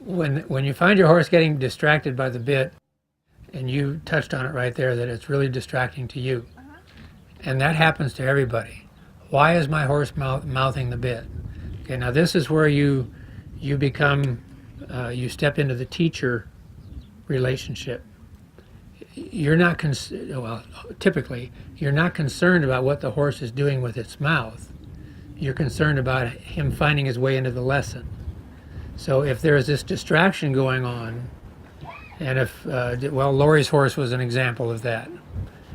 When you find your horse getting distracted by the bit, and you touched on it right there, that it's really distracting to you, and that happens to everybody. Why is my horse mouthing the bit? Okay, now this is where you become you step into the teacher relationship. You're not well, typically you're not concerned about what the horse is doing with its mouth. You're concerned about him finding his way into the lesson. So if there's this distraction going on, and if well, Lori's horse was an example of that.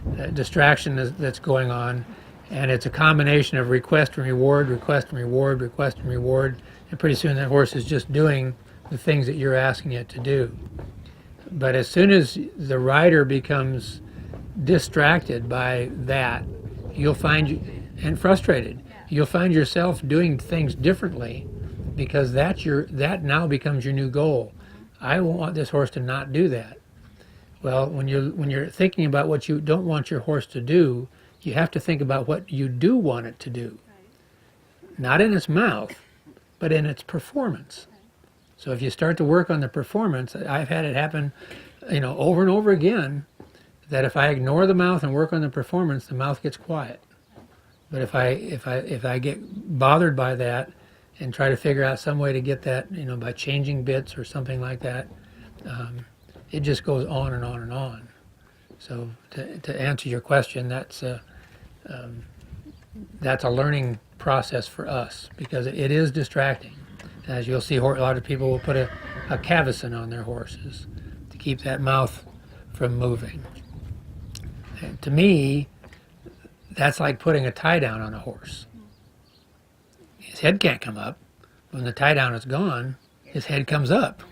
That distraction that's going on, and it's a combination of request and reward, request and reward, request and reward, and pretty soon that horse is just doing the things that you're asking it to do. But as soon as the rider becomes distracted by that, you'll find, and frustrated, you'll find yourself doing things differently, because that now becomes your new goal. I want this horse to not do that. Well, when you're thinking about what you don't want your horse to do, you have to think about what you do want it to do. Not in its mouth, but in its performance. So if you start to work on the performance, I've had it happen, over and over again, that if I ignore the mouth and work on the performance, the mouth gets quiet. But if I get bothered by that and try to figure out some way to get that, by changing bits or something like that, it just goes on and on and on. So to answer your question, that's a learning process for us, because it is distracting. As you'll see, a lot of people will put a cavesson on their horses to keep that mouth from moving. And to me, that's like putting a tie down on a horse. His head can't come up. When the tie down is gone, his head comes up.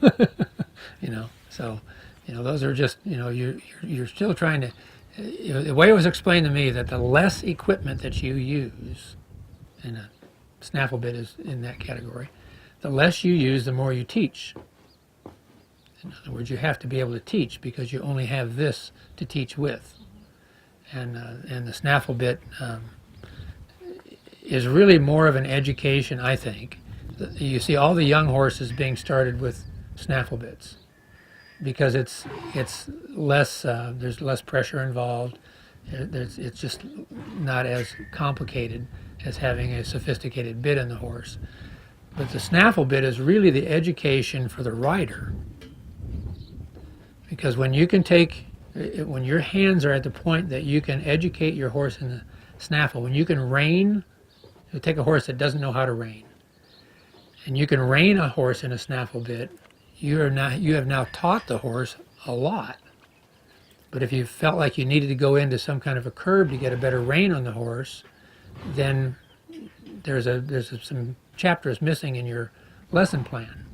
So those are just, you're still trying to, the way it was explained to me, that the less equipment that you use, and a snaffle bit is in that category, the less you use, the more you teach. In other words, you have to be able to teach, because you only have this to teach with. And the snaffle bit is really more of an education, I think. You see all the young horses being started with snaffle bits, because it's less, there's less pressure involved. It's just not as complicated as having a sophisticated bit in the horse. But the snaffle bit is really the education for the rider, because when your hands are at the point that you can educate your horse in the snaffle, when you can rein, you take a horse that doesn't know how to rein, and you can rein a horse in a snaffle bit, you have now taught the horse a lot. But if you felt like you needed to go into some kind of a curb to get a better rein on the horse, then there's some chapters missing in your lesson plan.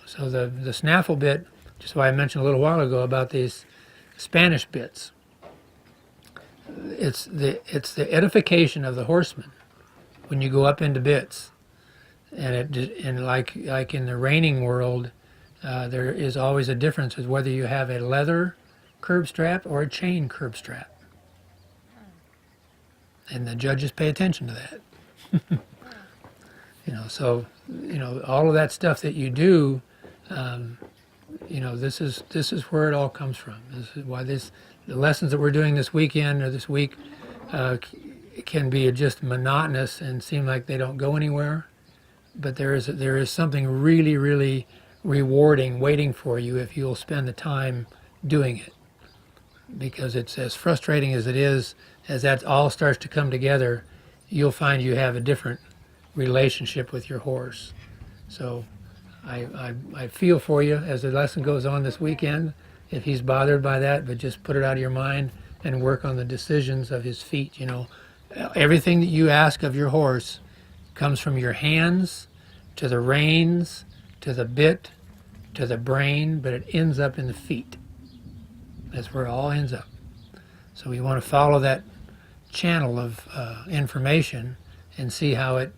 So the snaffle bit, just what I mentioned a little while ago about these Spanish bits, it's the edification of the horseman when you go up into bits. And like in the reining world, there is always a difference with whether you have a leather curb strap or a chain curb strap. And the judges pay attention to that. So all of that stuff that you do, this is where it all comes from. This is why the lessons that we're doing this weekend or this week can be just monotonous and seem like they don't go anywhere. But there is something really, really rewarding waiting for you if you'll spend the time doing it. Because it's as frustrating as it is, as that all starts to come together, you'll find you have a different relationship with your horse. So I feel for you as the lesson goes on this weekend, if he's bothered by that, but just put it out of your mind and work on the decisions of his feet. Everything that you ask of your horse comes from your hands to the reins, to the bit, to the brain, but it ends up in the feet. That's where it all ends up. So we want to follow that channel of information and see how it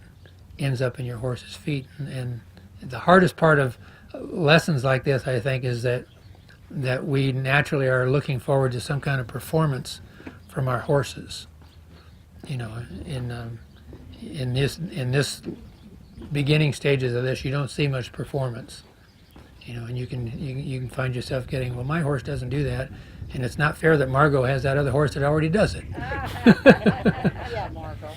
ends up in your horse's feet. And the hardest part of lessons like this, I think, is that we naturally are looking forward to some kind of performance from our horses. In this beginning stages of this, you don't see much performance. And you can find yourself getting, well, my horse doesn't do that, and it's not fair that Margot has that other horse that already does it. Yeah, Margot.